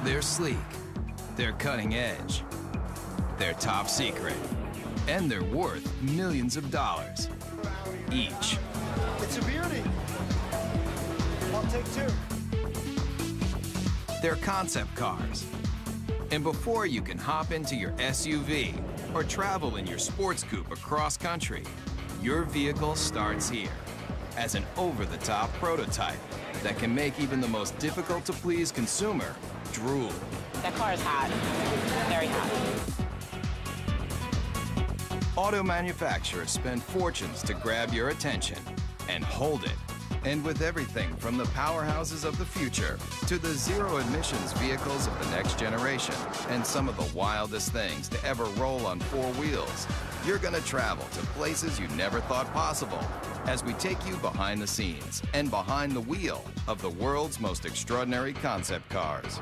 They're sleek, they're cutting edge, they're top secret, and they're worth millions of dollars each. It's a beauty. I'll take two. They're concept cars. And before you can hop into your SUV or travel in your sports coupe across country, your vehicle starts here as an over-the-top prototype that can make even the most difficult-to-please consumer drool. That car is hot, very hot. Auto manufacturers spend fortunes to grab your attention and hold it. And with everything from the powerhouses of the future to the zero-emissions vehicles of the next generation and some of the wildest things to ever roll on four wheels, you're gonna travel to places you never thought possible as we take you behind the scenes and behind the wheel of the world's most extraordinary concept cars.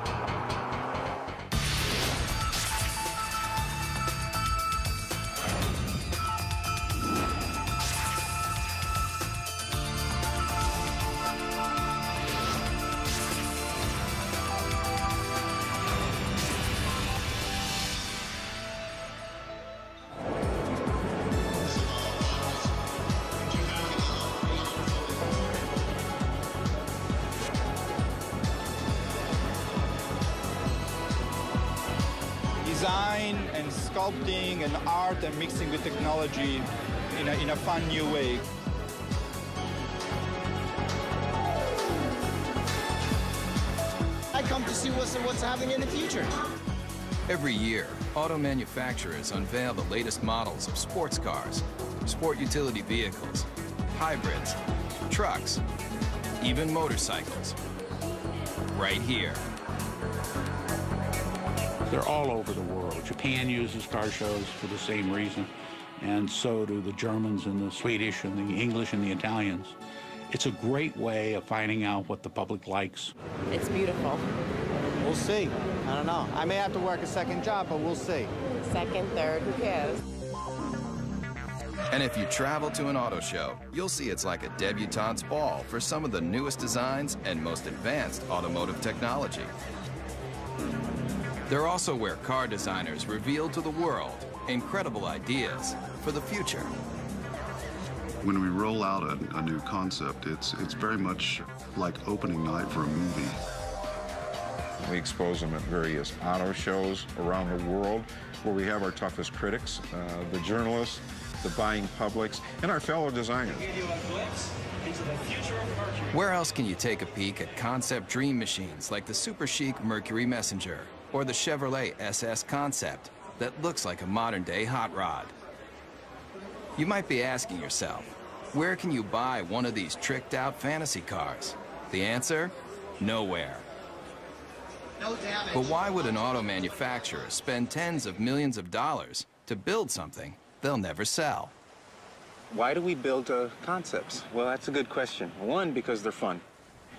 Design and sculpting and art and mixing with technology in a fun new way. I come to see what's happening in the future. Every year, auto manufacturers unveil the latest models of sports cars, sport utility vehicles, hybrids, trucks, even motorcycles. Right here. They're all over the world. Japan uses car shows for the same reason, and so do the Germans and the Swedish and the English and the Italians. It's a great way of finding out what the public likes. It's beautiful. We'll see. I don't know. I may have to work a second job, but we'll see. Second, third, who cares? And if you travel to an auto show, you'll see it's like a debutante's ball for some of the newest designs and most advanced automotive technology. They're also where car designers reveal to the world incredible ideas for the future. When we roll out a new concept, it's very much like opening night for a movie. We expose them at various auto shows around the world where we have our toughest critics, the journalists, the buying publics, and our fellow designers. Where else can you take a peek at concept dream machines like the super chic Mercury Messenger or the Chevrolet SS Concept that looks like a modern-day hot rod? You might be asking yourself, where can you buy one of these tricked-out fantasy cars? The answer? Nowhere. No damage. But why would an auto manufacturer spend tens of millions of dollars to build something they'll never sell? Why do we build concepts? Well, that's a good question. One, because they're fun.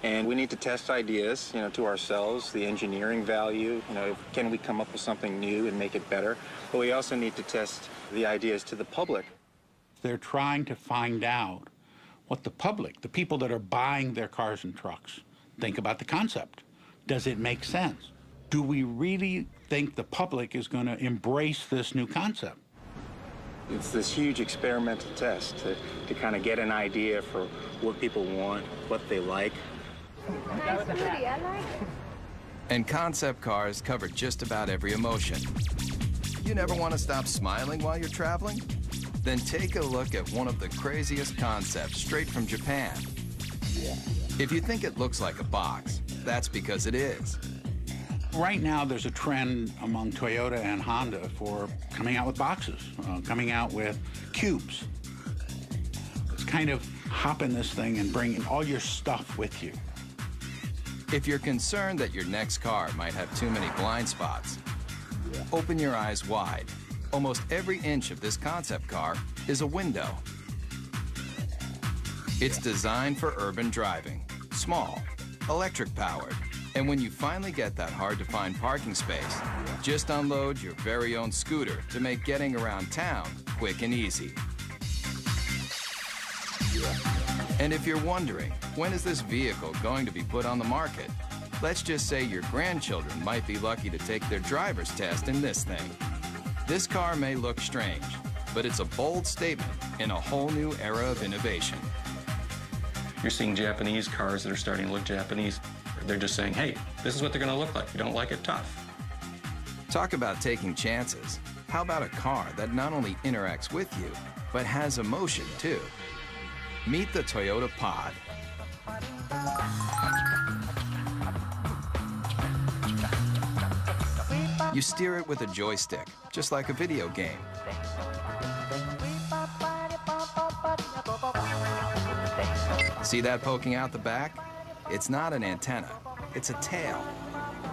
And we need to test ideas, to ourselves, the engineering value, can we come up with something new and make it better? But we also need to test the ideas to the public. They're trying to find out what the public, the people that are buying their cars and trucks, think about the concept. Does it make sense? Do we really think the public is going to embrace this new concept? It's this huge experimental test to kind of get an idea for what people want, what they like. Nice booty, I like it. And concept cars cover just about every emotion. You never want to stop smiling while you're traveling? Then take a look at one of the craziest concepts straight from Japan. If you think it looks like a box, that's because it is. Right now, there's a trend among Toyota and Honda for coming out with boxes, coming out with cubes. It's kind of hop in this thing and bring all your stuff with you. If you're concerned that your next car might have too many blind spots, open your eyes wide. Almost every inch of this concept car is a window. It's designed for urban driving, small, electric-powered, And when you finally get that hard-to-find parking space, just unload your very own scooter to make getting around town quick and easy. And if you're wondering, when is this vehicle going to be put on the market? Let's just say your grandchildren might be lucky to take their driver's test in this thing. This car may look strange, but it's a bold statement in a whole new era of innovation. You're seeing Japanese cars that are starting to look Japanese. They're just saying, hey, this is what they're going to look like. You don't like it, tough. Talk about taking chances. How about a car that not only interacts with you, but has emotion too? Meet the Toyota Pod. You steer it with a joystick, just like a video game. See that poking out the back? It's not an antenna, it's a tail.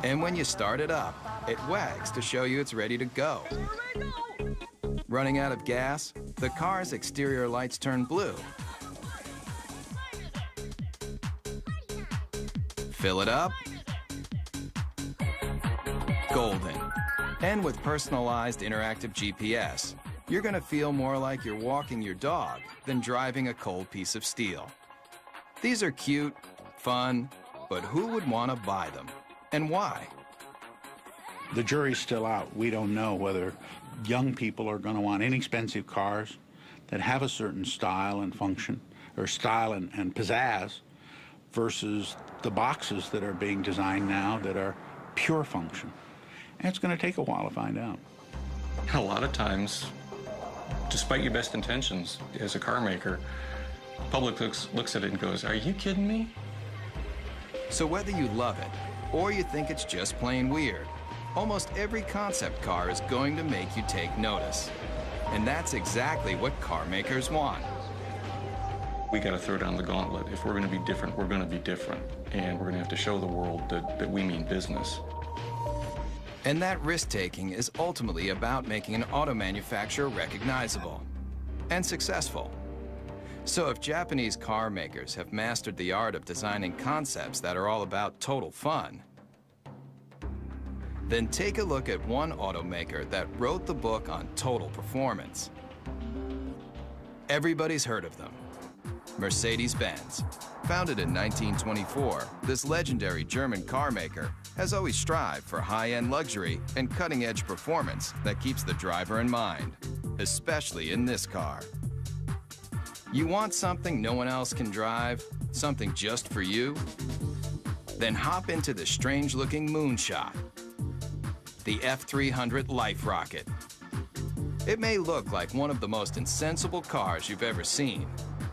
And when you start it up, it wags to show you it's ready to go. Running out of gas, the car's exterior lights turn blue. Fill it up, golden. And with personalized interactive GPS, you're gonna feel more like you're walking your dog than driving a cold piece of steel. These are cute, fun, but who would want to buy them, and why? The jury's still out. We don't know whether young people are going to want inexpensive cars that have a certain style and function, or style and pizzazz, versus the boxes that are being designed now that are pure function. And it's going to take a while to find out. A lot of times, despite your best intentions as a car maker, the public looks at it and goes, are you kidding me? So whether you love it or you think it's just plain weird, almost every concept car is going to make you take notice. And that's exactly what car makers want. We got to throw down the gauntlet. If we're going to be different, we're going to be different. And we're going to have to show the world that we mean business. And that risk-taking is ultimately about making an auto manufacturer recognizable and successful. So if Japanese car makers have mastered the art of designing concepts that are all about total fun, then take a look at one automaker that wrote the book on total performance. Everybody's heard of them. Mercedes-Benz. Founded in 1924, this legendary German car maker has always strived for high-end luxury and cutting-edge performance that keeps the driver in mind, especially in this car. You want something no one else can drive? Something just for you? Then hop into the strange-looking moonshot, the F300 Life Rocket. It may look like one of the most insensible cars you've ever seen,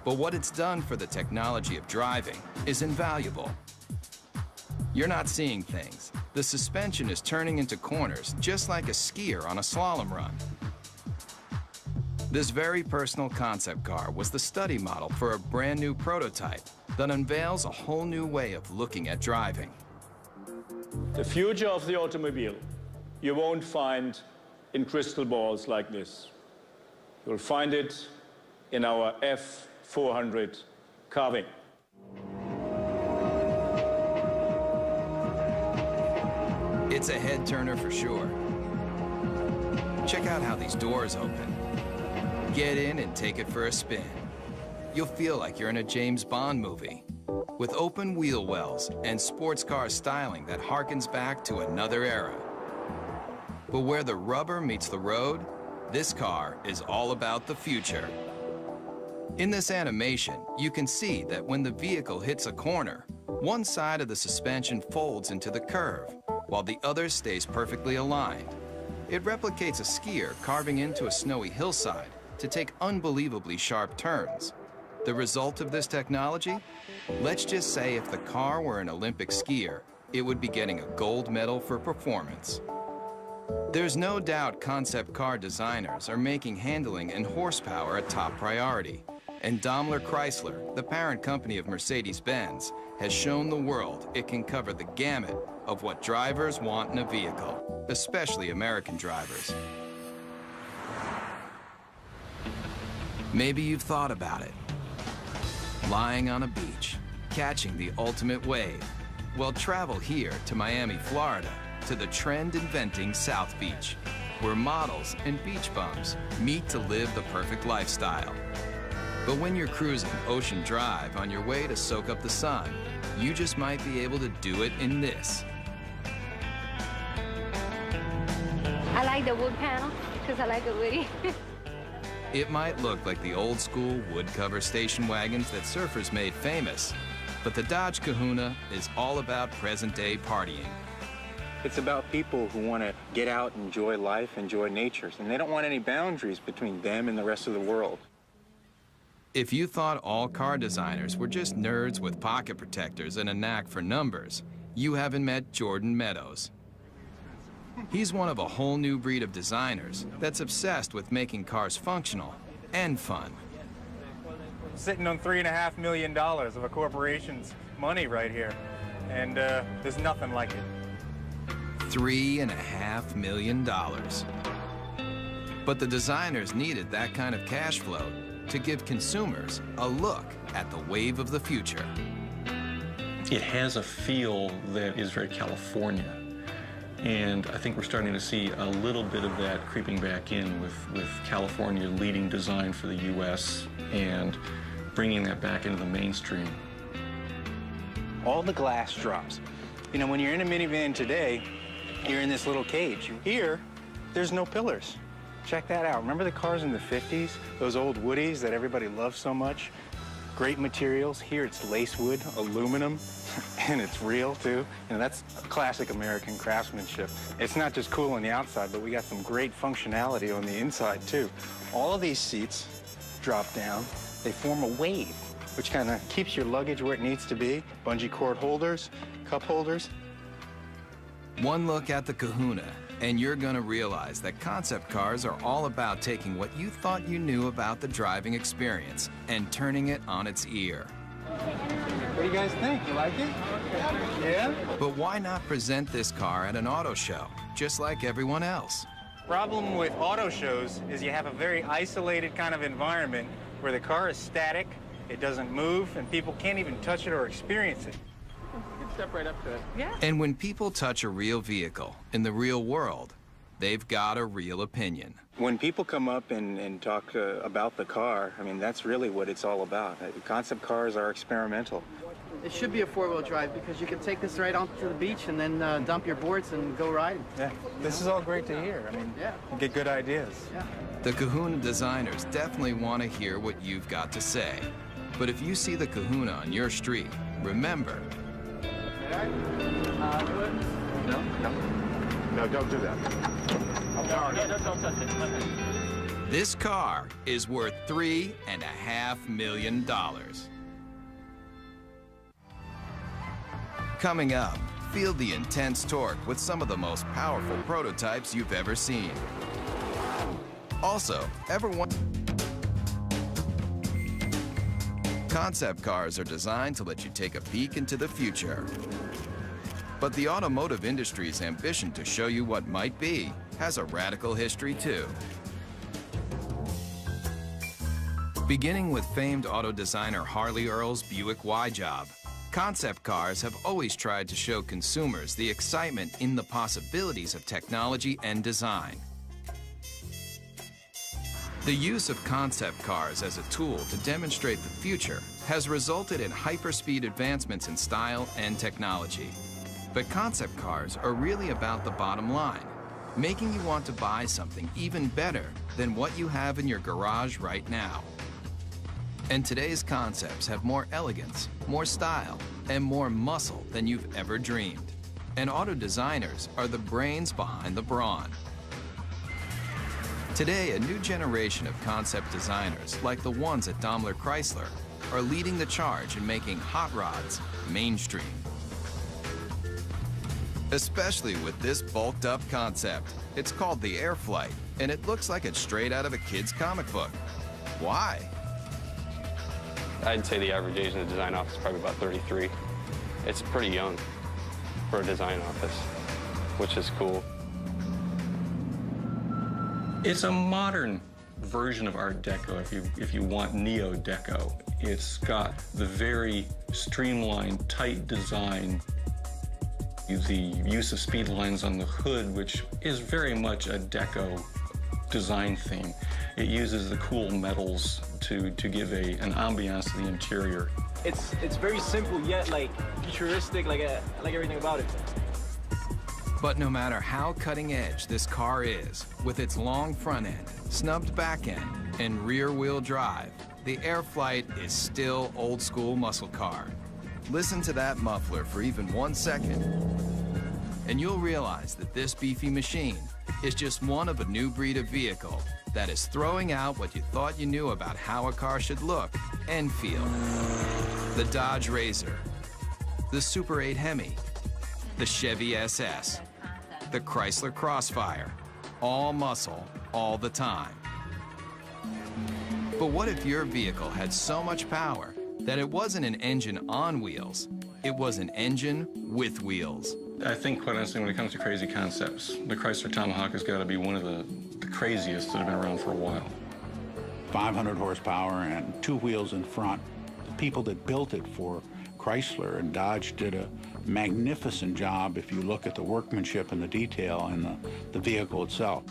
but what it's done for the technology of driving is invaluable. You're not seeing things. The suspension is turning into corners just like a skier on a slalom run. This very personal concept car was the study model for a brand new prototype that unveils a whole new way of looking at driving. The future of the automobile you won't find in crystal balls like this. You'll find it in our F400 carving. It's a head turner for sure. Check out how these doors open. Get in and take it for a spin. You'll feel like you're in a James Bond movie with open wheel wells and sports car styling that harkens back to another era. But where the rubber meets the road, this car is all about the future. In this animation, you can see that when the vehicle hits a corner, one side of the suspension folds into the curve, while the other stays perfectly aligned. It replicates a skier carving into a snowy hillside to take unbelievably sharp turns. The result of this technology? Let's just say if the car were an Olympic skier, it would be getting a gold medal for performance. There's no doubt concept car designers are making handling and horsepower a top priority. And Daimler Chrysler, the parent company of Mercedes-Benz, has shown the world it can cover the gamut of what drivers want in a vehicle, especially American drivers. Maybe you've thought about it. Lying on a beach, catching the ultimate wave, Well, travel here to Miami, Florida, to the trend-inventing South Beach, where models and beach bums meet to live the perfect lifestyle. But when you're cruising Ocean Drive on your way to soak up the sun, you just might be able to do it in this. I like the wood panel because I like it woody. It might look like the old-school wood-cover station wagons that surfers made famous, but the Dodge Kahuna is all about present-day partying. It's about people who want to get out, enjoy life, enjoy nature, and they don't want any boundaries between them and the rest of the world. If you thought all car designers were just nerds with pocket protectors and a knack for numbers, you haven't met Jordan Meadows. He's one of a whole new breed of designers that's obsessed with making cars functional and fun. Sitting on $3.5 million of a corporation's money right here, and there's nothing like it. $3.5 million. But the designers needed that kind of cash flow to give consumers a look at the wave of the future. It has a feel that is very California. And I think we're starting to see a little bit of that creeping back in with California leading design for the U.S. and bringing that back into the mainstream. All the glass drops. You know, when you're in a minivan today, you're in this little cage. Here, there's no pillars. Check that out. Remember the cars in the 50s? Those old Woodies that everybody loved so much? Great materials. Here it's lace wood, aluminum, and it's real too. You know, that's classic American craftsmanship. It's not just cool on the outside, but we got some great functionality on the inside too. All of these seats drop down. They form a wave, which kind of keeps your luggage where it needs to be. Bungee cord holders, cup holders. One look at the Kahuna, and you're gonna realize that concept cars are all about taking what you thought you knew about the driving experience and turning it on its ear. What do you guys think? You like it? Yeah? But why not present this car at an auto show, just like everyone else? Problem with auto shows is you have a very isolated kind of environment where the car is static, it doesn't move, and people can't even touch it or experience it. Step right up to it. Yeah. And when people touch a real vehicle in the real world, they've got a real opinion. When people come up and talk about the car, I mean, that's really what it's all about. Concept cars are experimental. It should be a four-wheel drive because you can take this right onto the beach and then dump your boards and go riding. Yeah, this is all great to hear. I mean, yeah, you get good ideas. Yeah. The Kahuna designers definitely want to hear what you've got to say. But if you see the Kahuna on your street, remember, No, don't do that. Don't touch it. this car is worth $3.5 million. Coming up, feel the intense torque with some of the most powerful prototypes you've ever seen. Also, concept cars are designed to let you take a peek into the future. But the automotive industry's ambition to show you what might be has a radical history too. Beginning with famed auto designer Harley Earl's Buick Y-Job, concept cars have always tried to show consumers the excitement in the possibilities of technology and design. The use of concept cars as a tool to demonstrate the future has resulted in hyperspeed advancements in style and technology. But concept cars are really about the bottom line, making you want to buy something even better than what you have in your garage right now. And today's concepts have more elegance, more style, and more muscle than you've ever dreamed. And auto designers are the brains behind the brawn. Today, a new generation of concept designers, like the ones at Daimler Chrysler, are leading the charge in making hot rods mainstream. Especially with this bulked up concept. It's called the Airflight, and it looks like it's straight out of a kid's comic book. Why? I'd say the average age in the design office is probably about 33. It's pretty young for a design office, which is cool. It's a modern version of Art Deco, if you want Neo-Deco. It's got the very streamlined, tight design The use of speed lines on the hood, which is very much a deco design theme. It uses the cool metals to give an ambiance to the interior. It's very simple yet like futuristic, like everything about it. But no matter how cutting edge this car is, with its long front end, snubbed back end, and rear wheel drive, the Airflight is still old school muscle car. Listen to that muffler for even 1 second, and you'll realize that this beefy machine is just one of a new breed of vehicle that is throwing out what you thought you knew about how a car should look and feel. The Dodge Razor, the Super 8 Hemi, the Chevy SS, the Chrysler Crossfire, all muscle, all the time. But what if your vehicle had so much power that it wasn't an engine on wheels, it was an engine with wheels? I think, quite honestly, when it comes to crazy concepts, the Chrysler Tomahawk has got to be one of the craziest that have been around for a while. 500 horsepower and 2 wheels in front. The people that built it for Chrysler and Dodge did a magnificent job if you look at the workmanship and the detail in the vehicle itself.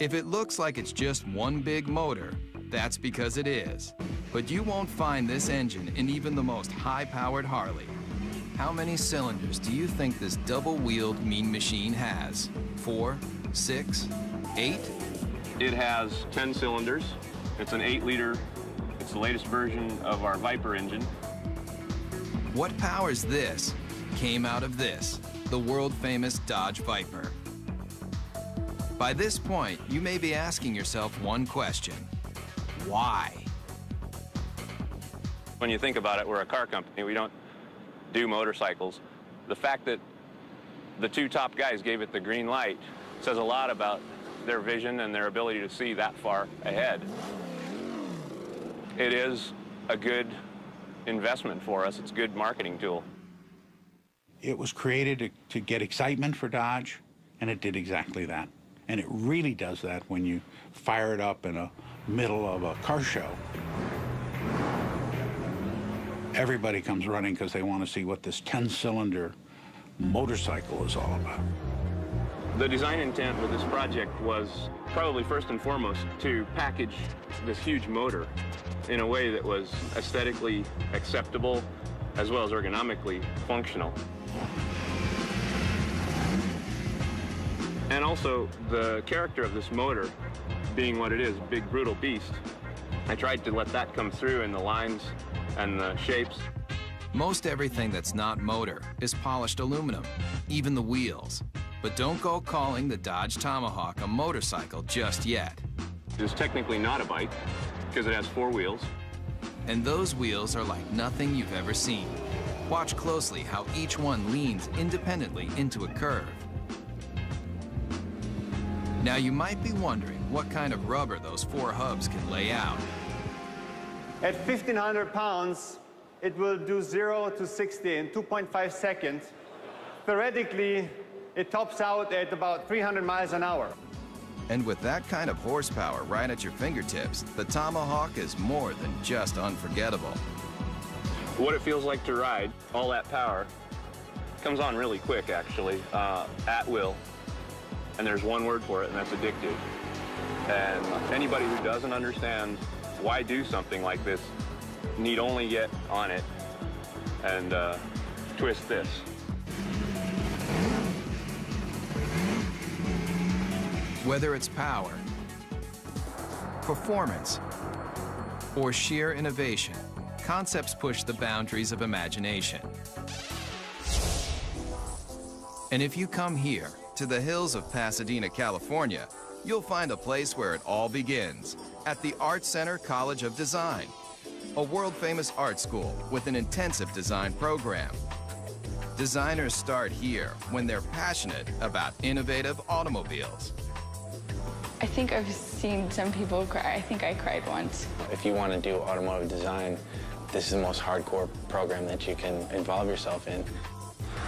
If it looks like it's just one big motor, that's because it is. But you won't find this engine in even the most high-powered Harley. How many cylinders do you think this double-wheeled mean machine has? 4, 6, 8? It has 10 cylinders. It's an 8-liter. It's the latest version of our Viper engine. What powers this came out of this, the world-famous Dodge Viper. By this point, you may be asking yourself one question: why? When you think about it, we're a car company. We don't do motorcycles. The fact that the 2 top guys gave it the green light says a lot about their vision and their ability to see that far ahead. It is a good investment for us. It's a good marketing tool. It was created to get excitement for Dodge, and it did exactly that. And it really does that when you fire it up in the middle of a car show. Everybody comes running because they want to see what this 10-cylinder motorcycle is all about. The design intent with this project was probably first and foremost to package this huge motor in a way that was aesthetically acceptable as well as ergonomically functional. And also the character of this motor being what it is, a big brutal beast. I tried to let that come through in the lines and the shapes. Most everything that's not motor is polished aluminum, even the wheels. But don't go calling the Dodge Tomahawk a motorcycle just yet. It's technically not a bike because it has 4 wheels. And those wheels are like nothing you've ever seen. Watch closely how each one leans independently into a curve. Now you might be wondering what kind of rubber those 4 hubs can lay out. At 1,500 pounds, it will do 0 to 60 in 2.5 seconds. Theoretically, it tops out at about 300 miles an hour. And with that kind of horsepower right at your fingertips, the Tomahawk is more than just unforgettable. What it feels like to ride, all that power, comes on really quick, actually, at will. And there's one word for it, and that's addictive. And anybody who doesn't understand why do something like this need only get on it and twist this. Whether it's power, performance, or sheer innovation, concepts push the boundaries of imagination. And if you come here, to the hills of Pasadena, California, you'll find a place where it all begins, at the Art Center College of Design, a world-famous art school with an intensive design program. Designers start here when they're passionate about innovative automobiles. I think I've seen some people cry. I think I cried once. If you want to do automotive design, this is the most hardcore program that you can involve yourself in.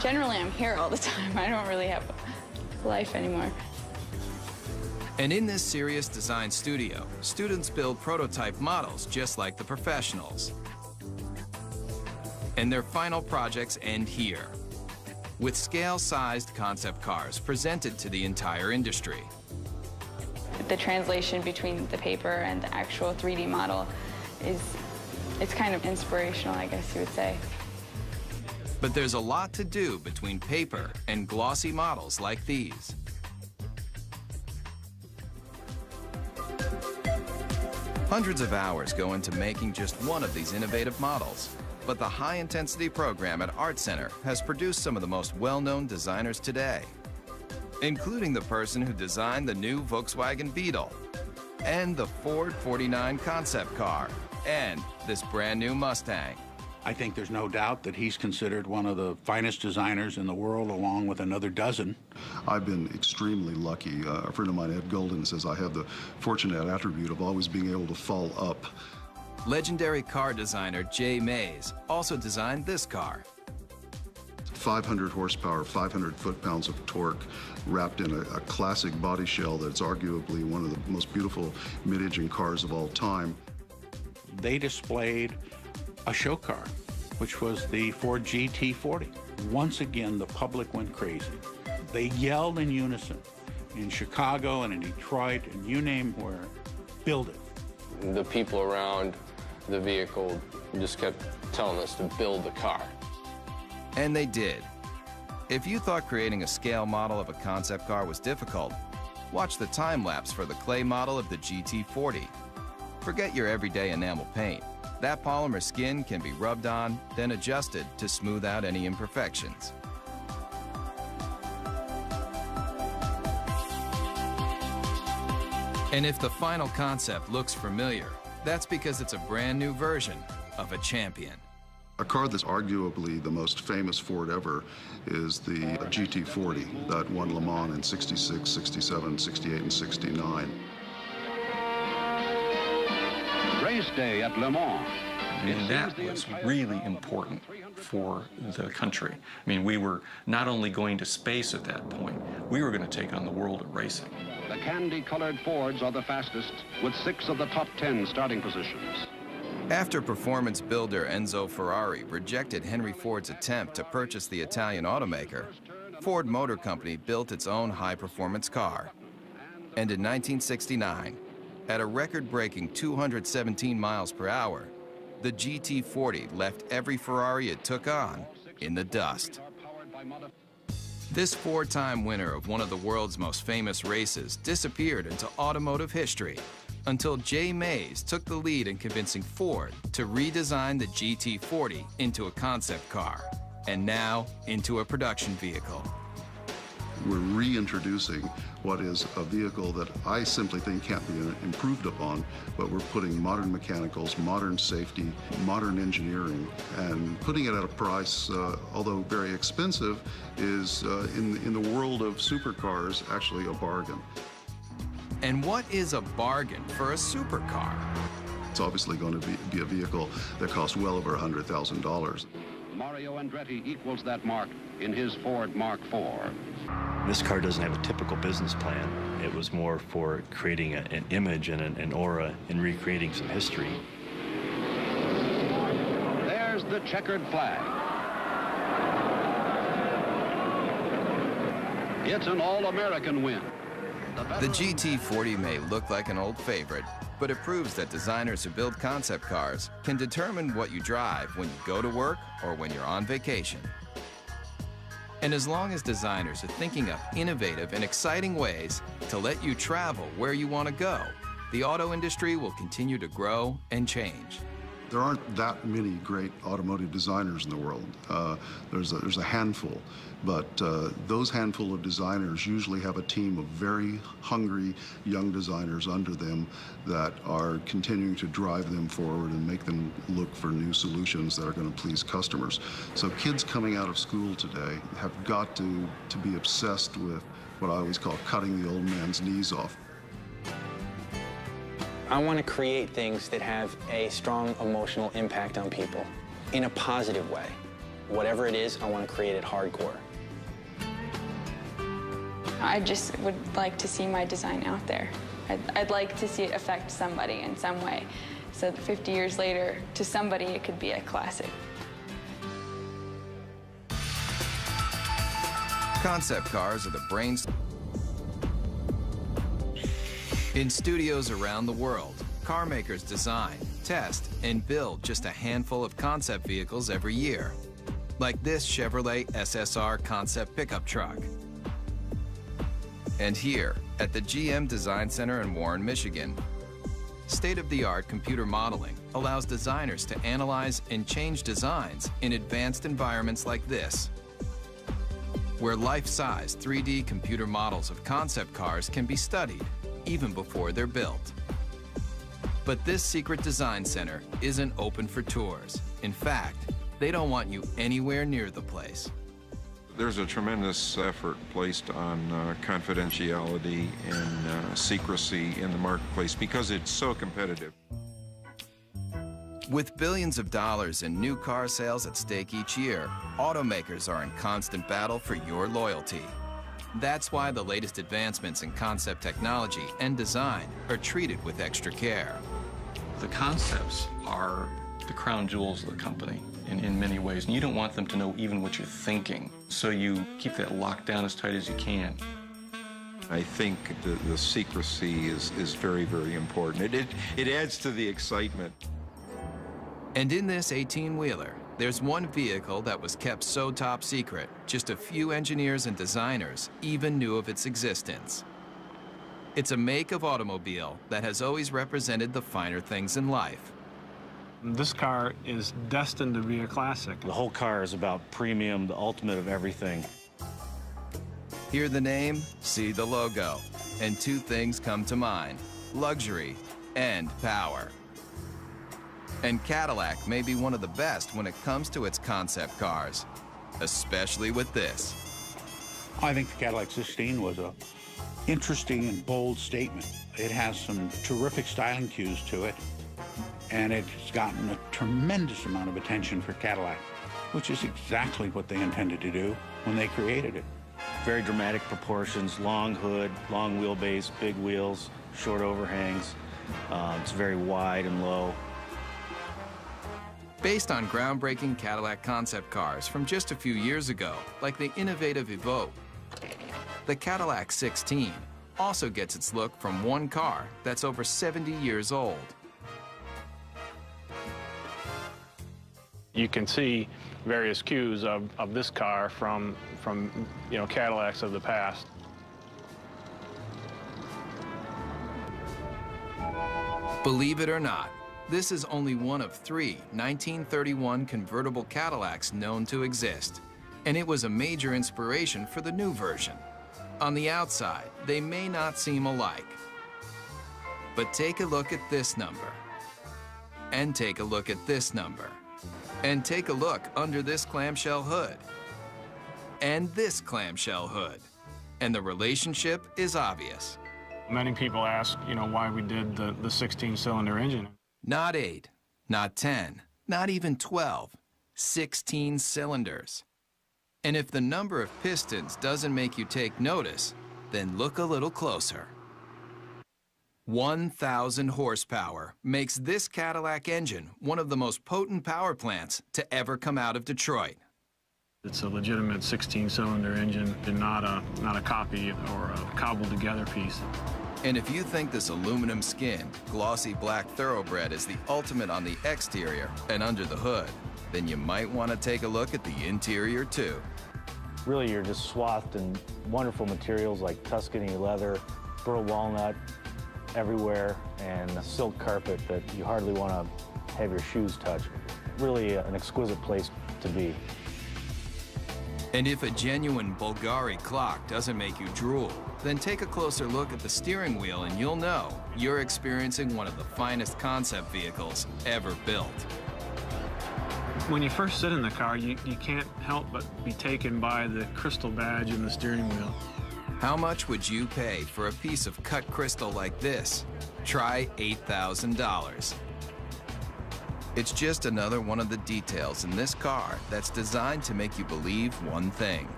Generally, I'm here all the time. I don't really have a life anymore. And in this serious design studio, students build prototype models just like the professionals. And their final projects end here. with scale-sized concept cars presented to the entire industry. The translation between the paper and the actual 3D model it's kind of inspirational, I guess you would say. But there's a lot to do between paper and glossy models like these. Hundreds of hours go into making just one of these innovative models. But the high-intensity program at Art Center has produced some of the most well-known designers today, including the person who designed the new Volkswagen Beetle, and the Ford 49 concept car, and this brand new Mustang. I think there's no doubt that he's considered one of the finest designers in the world, along with another dozen. I've been extremely lucky. A friend of mine, Ed Golden, says I have the fortunate attribute of always being able to fall up. Legendary car designer Jay Mays also designed this car. 500 horsepower, 500 foot-pounds of torque, wrapped in a classic body shell that's arguably one of the most beautiful mid-engine cars of all time. They displayed a show car, which was the Ford GT40. Once again, the public went crazy. They yelled in unison in Chicago and in Detroit and you name where, build it. The people around the vehicle just kept telling us to build the car. And they did. If you thought creating a scale model of a concept car was difficult, watch the time-lapse for the clay model of the GT40. Forget your everyday enamel paint. That polymer skin can be rubbed on, then adjusted to smooth out any imperfections. And if the final concept looks familiar, that's because it's a brand new version of a champion. A car that's arguably the most famous Ford ever is the GT40 that won Le Mans in 66, 67, 68, and 69. Race day at Le Mans. And that was really important for the country. I mean, we were not only going to space at that point, we were going to take on the world of racing. The candy-colored Fords are the fastest, with 6 of the top 10 starting positions. After performance builder Enzo Ferrari rejected Henry Ford's attempt to purchase the Italian automaker, Ford Motor Company built its own high-performance car. And in 1969, at a record-breaking 217 miles per hour, the GT40 left every Ferrari it took on in the dust. This 4-time winner of one of the world's most famous races disappeared into automotive history until Jay Mays took the lead in convincing Ford to redesign the GT40 into a concept car, and now into a production vehicle. We're reintroducing what is a vehicle that I simply think can't be improved upon, but we're putting modern mechanicals, modern safety, modern engineering, and putting it at a price, although very expensive, is in the world of supercars actually a bargain. And what is a bargain for a supercar? It's obviously going to be a vehicle that costs well over $100,000. Mario Andretti equals that mark in his Ford Mark IV. This car doesn't have a typical business plan. It was more for creating an image and an aura and recreating some history. There's the checkered flag. It's an all-American win. The GT40 may look like an old favorite, but it proves that designers who build concept cars can determine what you drive when you go to work or when you're on vacation. And as long as designers are thinking up innovative and exciting ways to let you travel where you want to go, the auto industry will continue to grow and change. There aren't that many great automotive designers in the world. There's a handful, but those handful of designers usually have a team of very hungry young designers under them that are continuing to drive them forward and make them look for new solutions that are going to please customers. So kids coming out of school today have got to be obsessed with what I always call cutting the old man's knees off. I want to create things that have a strong emotional impact on people in a positive way. Whatever it is, I want to create it hardcore. I just would like to see my design out there. I'd like to see it affect somebody in some way, so that 50 years later, to somebody, it could be a classic. Concept cars are the brains. In studios around the world, car makers design, test, and build just a handful of concept vehicles every year, like this Chevrolet SSR concept pickup truck. And here, at the GM Design Center in Warren, Michigan, state-of-the-art computer modeling allows designers to analyze and change designs in advanced environments like this, where life-size 3D computer models of concept cars can be studied even before they're built. But this secret design center isn't open for tours. In fact, they don't want you anywhere near the place. There's a tremendous effort placed on confidentiality and secrecy in the marketplace because it's so competitive. With billions of dollars in new car sales at stake each year, automakers are in constant battle for your loyalty. That's why the latest advancements in concept technology and design are treated with extra care. The concepts are the crown jewels of the company in many ways, and you don't want them to know even what you're thinking, so you keep that locked down as tight as you can. I think the secrecy is very, very important. It adds to the excitement. And in this 18-wheeler, there's one vehicle that was kept so top secret, just a few engineers and designers even knew of its existence. It's a make of automobile that has always represented the finer things in life. This car is destined to be a classic. The whole car is about premium, the ultimate of everything. Hear the name, see the logo, and two things come to mind: luxury and power. And Cadillac may be one of the best when it comes to its concept cars, especially with this. I think the Cadillac 16 was a interesting and bold statement. It has some terrific styling cues to it, and it's gotten a tremendous amount of attention for Cadillac, which is exactly what they intended to do when they created it. Very dramatic proportions, long hood, long wheelbase, big wheels, short overhangs. It's very wide and low. Based on groundbreaking Cadillac concept cars from just a few years ago, like the innovative Evoque, the Cadillac 16 also gets its look from one car that's over 70 years old. You can see various cues of this car from Cadillacs of the past. Believe it or not, this is only one of 3 1931 convertible Cadillacs known to exist, and it was a major inspiration for the new version. On the outside, they may not seem alike, but take a look at this number, and take a look at this number, and take a look under this clamshell hood, and this clamshell hood, and the relationship is obvious. Many people ask, why we did the 16-cylinder engine. Not 8, not 10, not even 12, 16 cylinders. And if the number of pistons doesn't make you take notice, then look a little closer. 1,000 horsepower makes this Cadillac engine one of the most potent power plants to ever come out of Detroit. It's a legitimate 16-cylinder engine and not a copy or a cobbled-together piece. And if you think this aluminum skinned, glossy black thoroughbred is the ultimate on the exterior and under the hood, then you might want to take a look at the interior too. Really, you're just swathed in wonderful materials like Tuscany leather, burl walnut everywhere, and a silk carpet that you hardly want to have your shoes touch. Really an exquisite place to be. And if a genuine Bulgari clock doesn't make you drool, then take a closer look at the steering wheel and you'll know you're experiencing one of the finest concept vehicles ever built. When you first sit in the car, you can't help but be taken by the crystal badge in the steering wheel. How much would you pay for a piece of cut crystal like this? Try $8,000. It's just another one of the details in this car that's designed to make you believe one thing.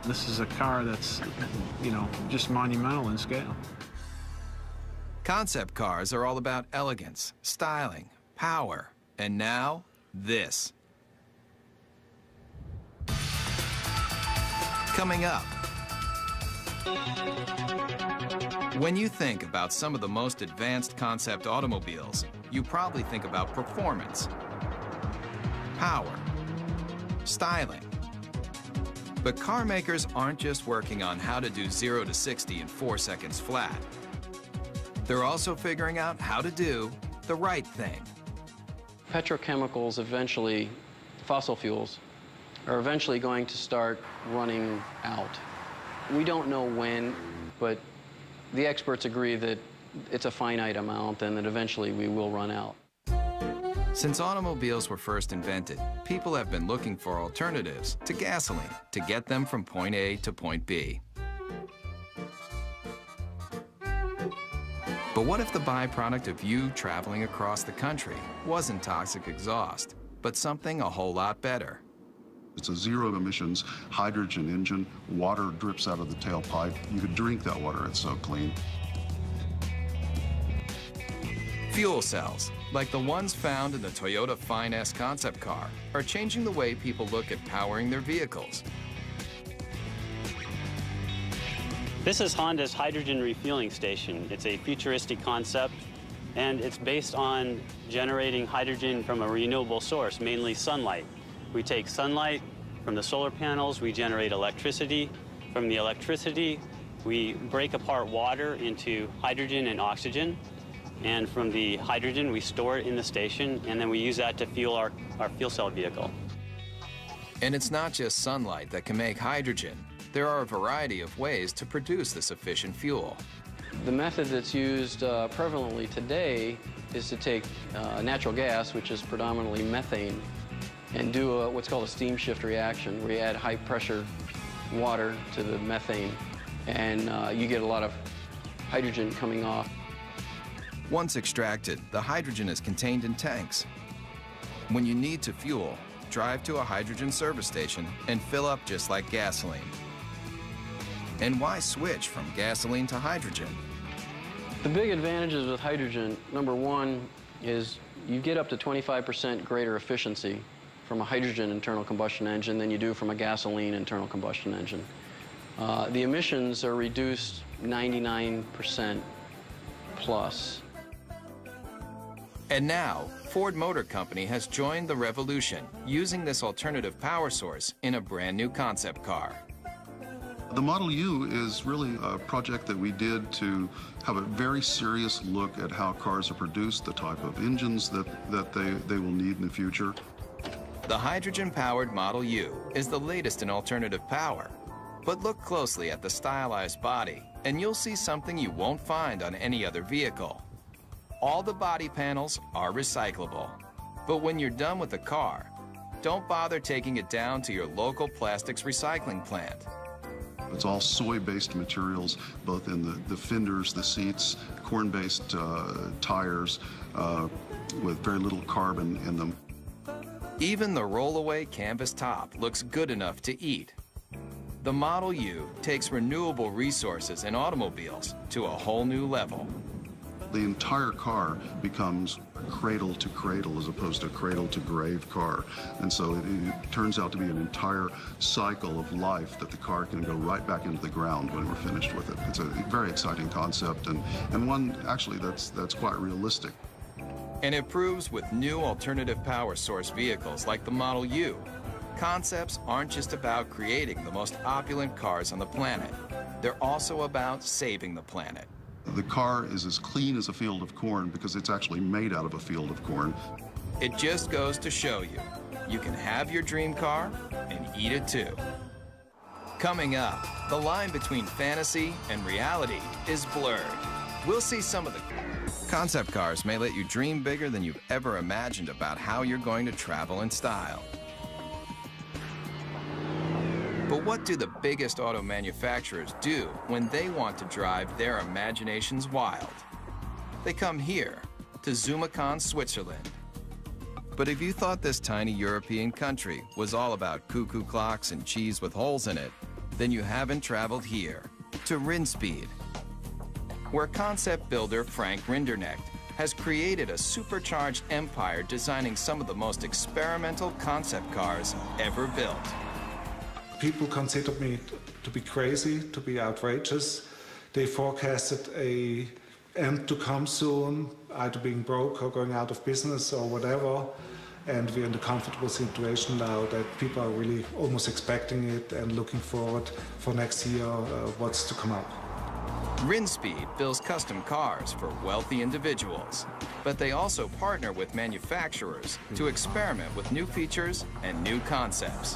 This is a car that's, just monumental in scale. Concept cars are all about elegance, styling, power, and now, this. Coming up, when you think about some of the most advanced concept automobiles, you probably think about performance, power, styling. But car makers aren't just working on how to do 0 to 60 in 4 seconds flat. They're also figuring out how to do the right thing. Petrochemicals eventually, fossil fuels, are eventually going to start running out. We don't know when, but the experts agree that it's a finite amount and that eventually we will run out. Since automobiles were first invented, people have been looking for alternatives to gasoline to get them from point A to point B. But what if the byproduct of you traveling across the country wasn't toxic exhaust, but something a whole lot better? It's a zero-emissions hydrogen engine. Water drips out of the tailpipe. You could drink that water, it's so clean. Fuel cells, like the ones found in the Toyota Fine S concept car, are changing the way people look at powering their vehicles. This is Honda's hydrogen refueling station. It's a futuristic concept, and it's based on generating hydrogen from a renewable source, mainly sunlight. We take sunlight from the solar panels, we generate electricity. From the electricity, we break apart water into hydrogen and oxygen. And from the hydrogen, we store it in the station, and then we use that to fuel our fuel cell vehicle. And it's not just sunlight that can make hydrogen. There are a variety of ways to produce this efficient fuel. The method that's used prevalently today is to take natural gas, which is predominantly methane, and do what's called a steam shift reaction, where you add high-pressure water to the methane, and you get a lot of hydrogen coming off. Once extracted, the hydrogen is contained in tanks. When you need to fuel, drive to a hydrogen service station and fill up just like gasoline. And why switch from gasoline to hydrogen? The big advantages with hydrogen, number one, is you get up to 25% greater efficiency from a hydrogen internal combustion engine than you do from a gasoline internal combustion engine. The emissions are reduced 99% plus. And now, Ford Motor Company has joined the revolution, using this alternative power source in a brand new concept car. The Model U is really a project that we did to have a very serious look at how cars are produced, the type of engines that they will need in the future. The hydrogen-powered Model U is the latest in alternative power. But look closely at the stylized body, and you'll see something you won't find on any other vehicle. All the body panels are recyclable. But when you're done with the car, don't bother taking it down to your local plastics recycling plant. It's all soy-based materials, both in the fenders, the seats, corn-based tires with very little carbon in them. Even the roll-away canvas top looks good enough to eat. The Model U takes renewable resources in automobiles to a whole new level. The entire car becomes cradle to cradle as opposed to cradle to grave car. And so it turns out to be an entire cycle of life that the car can go right back into the ground when we're finished with it. It's a very exciting concept and one actually that's quite realistic. And it proves with new alternative power source vehicles like the Model U, concepts aren't just about creating the most opulent cars on the planet. They're also about saving the planet. The car is as clean as a field of corn because it's actually made out of a field of corn. It just goes to show you, you can have your dream car and eat it too. Coming up, the line between fantasy and reality is blurred. We'll see some of the concept cars may let you dream bigger than you've ever imagined about how you're going to travel in style. But what do the biggest auto manufacturers do when they want to drive their imaginations wild? They come here, to Zumikon, Switzerland. But if you thought this tiny European country was all about cuckoo clocks and cheese with holes in it, then you haven't traveled here, to Rinspeed, where concept builder Frank Rinderknecht has created a supercharged empire designing some of the most experimental concept cars ever built. People considered me to be crazy, to be outrageous. They forecasted a end to come soon, either being broke or going out of business or whatever. And we're in the comfortable situation now that people are really almost expecting it and looking forward for next year what's to come up. Rinspeed builds custom cars for wealthy individuals, but they also partner with manufacturers to experiment with new features and new concepts.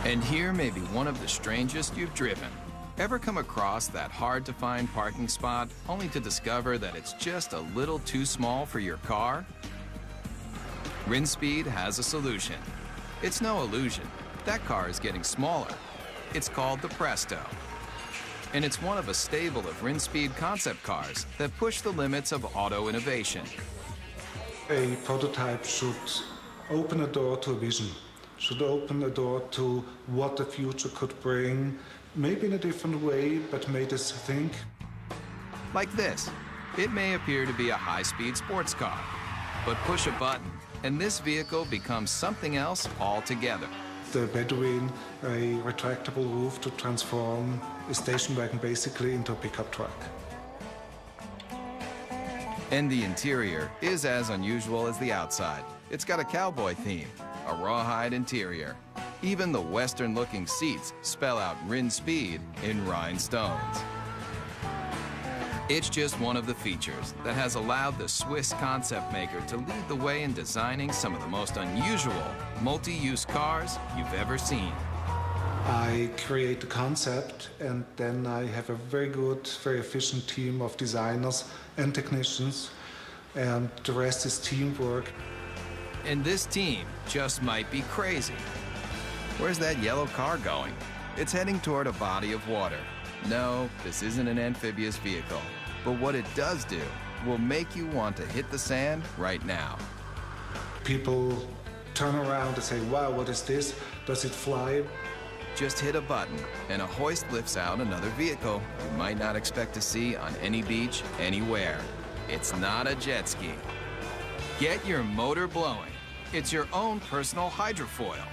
And here may be one of the strangest you've driven. Ever come across that hard-to-find parking spot only to discover that it's just a little too small for your car? Rinspeed has a solution. It's no illusion. That car is getting smaller. It's called the Presto. And it's one of a stable of Rinspeed concept cars that push the limits of auto innovation. A prototype should open a door to a vision, should open a door to what the future could bring, maybe in a different way, but made us think. Like this. It may appear to be a high-speed sports car, but push a button, and this vehicle becomes something else altogether. The Bedouin, a retractable roof to transform a station wagon basically into a pickup truck. And the interior is as unusual as the outside. It's got a cowboy theme, a rawhide interior. Even the Western-looking seats spell out Rinspeed in rhinestones. It's just one of the features that has allowed the Swiss concept maker to lead the way in designing some of the most unusual multi-use cars you've ever seen. I create the concept, and then I have a very good, very efficient team of designers and technicians, and the rest is teamwork. And this team just might be crazy. Where's that yellow car going? It's heading toward a body of water. No, this isn't an amphibious vehicle, but what it does do will make you want to hit the sand right now. People turn around and say, wow, what is this? Does it fly? Just hit a button and a hoist lifts out another vehicle you might not expect to see on any beach anywhere. It's not a jet ski. Get your motor blowing. It's your own personal hydrofoil.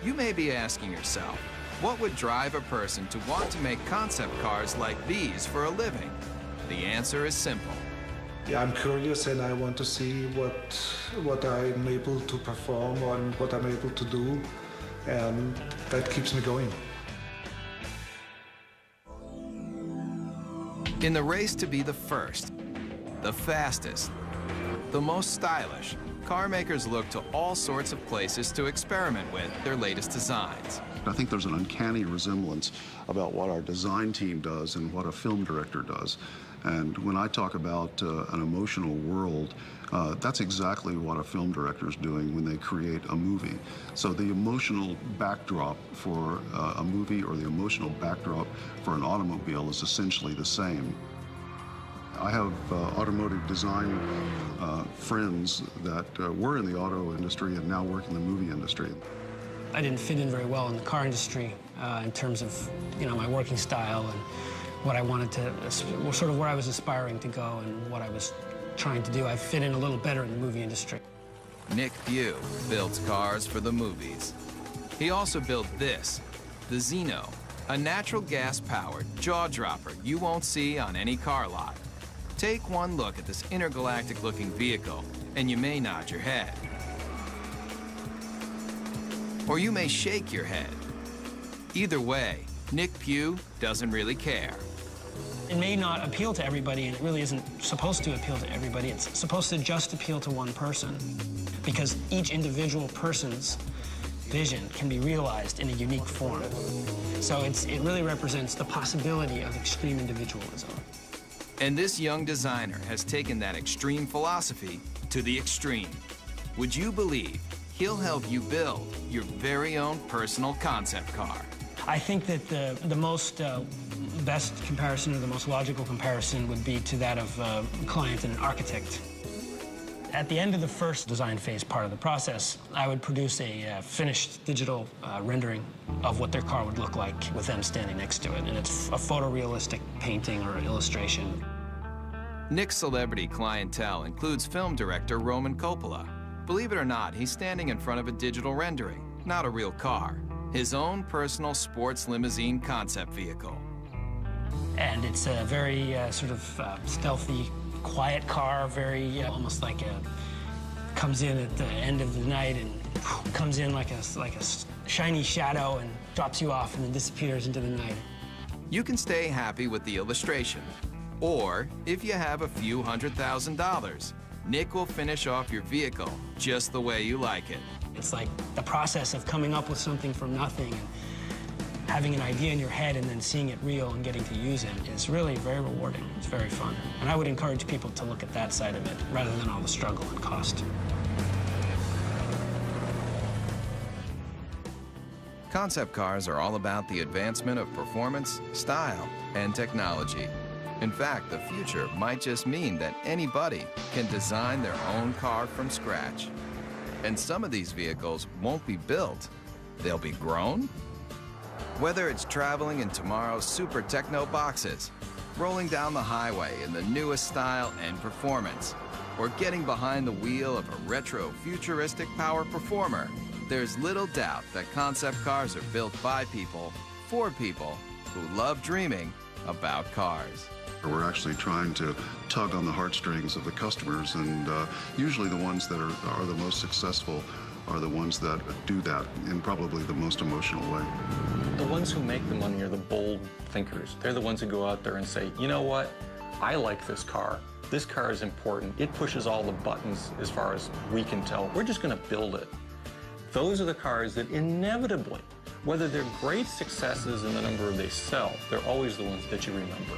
You may be asking yourself, what would drive a person to want to make concept cars like these for a living? The answer is simple. Yeah, I'm curious and I want to see what I'm able to perform and what I'm able to do, and that keeps me going. In the race to be the first, the fastest, the most stylish, car makers look to all sorts of places to experiment with their latest designs. I think there's an uncanny resemblance about what our design team does and what a film director does. And when I talk about an emotional world, that's exactly what a film director is doing when they create a movie. So the emotional backdrop for a movie or the emotional backdrop for an automobile is essentially the same. I have automotive design friends that were in the auto industry and now work in the movie industry. I didn't fit in very well in the car industry in terms of, my working style and what I wanted to, sort of where I was aspiring to go and what I was trying to do. I fit in a little better in the movie industry. Nick Pugh builds cars for the movies. He also built this, the Zeno, a natural gas-powered jaw-dropper you won't see on any car lot. Take one look at this intergalactic-looking vehicle, and you may nod your head. Or you may shake your head. Either way, Nick Pugh doesn't really care. It may not appeal to everybody, and it really isn't supposed to appeal to everybody. It's supposed to just appeal to one person, because each individual person's vision can be realized in a unique form. So it really represents the possibility of extreme individualism. And this young designer has taken that extreme philosophy to the extreme. Would you believe he'll help you build your very own personal concept car? I think that the most best comparison, or the most logical comparison, would be to that of a client and an architect. At the end of the first design phase part of the process, I would produce a finished digital rendering of what their car would look like with them standing next to it, and it's a photorealistic painting or illustration. Nick's celebrity clientele includes film director Roman Coppola. Believe it or not, he's standing in front of a digital rendering, not a real car. his own personal sports limousine concept vehicle. And it's a very sort of stealthy, quiet car, very almost like comes in at the end of the night and comes in like a shiny shadow and drops you off and then disappears into the night. You can stay happy with the illustration, or if you have a few $100,000, Nick will finish off your vehicle just the way you like it. It's like the process of coming up with something from nothing and having an idea in your head and then seeing it real and getting to use it is really very rewarding. It's very fun. And I would encourage people to look at that side of it rather than all the struggle and cost. Concept cars are all about the advancement of performance, style, and technology. In fact, the future might just mean that anybody can design their own car from scratch. And some of these vehicles won't be built, they'll be grown. Whether it's traveling in tomorrow's super techno boxes, rolling down the highway in the newest style and performance, or getting behind the wheel of a retro futuristic power performer, there's little doubt that concept cars are built by people, for people who love dreaming about cars. We're actually trying to tug on the heartstrings of the customers, and usually the ones that are the most successful are the ones that do that in probably the most emotional way. The ones who make the money are the bold thinkers. They're the ones who go out there and say, you know what, I like this car. This car is important. It pushes all the buttons as far as we can tell. We're just going to build it. Those are the cars that inevitably, whether they're great successes in the number they sell, they're always the ones that you remember.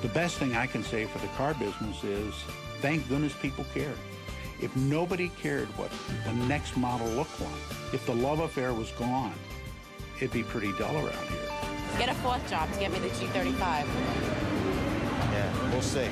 The best thing I can say for the car business is, thank goodness people cared. If nobody cared what the next model looked like, if the love affair was gone, it'd be pretty dull around here. Get a fourth job to get me the G35. Yeah, we'll see.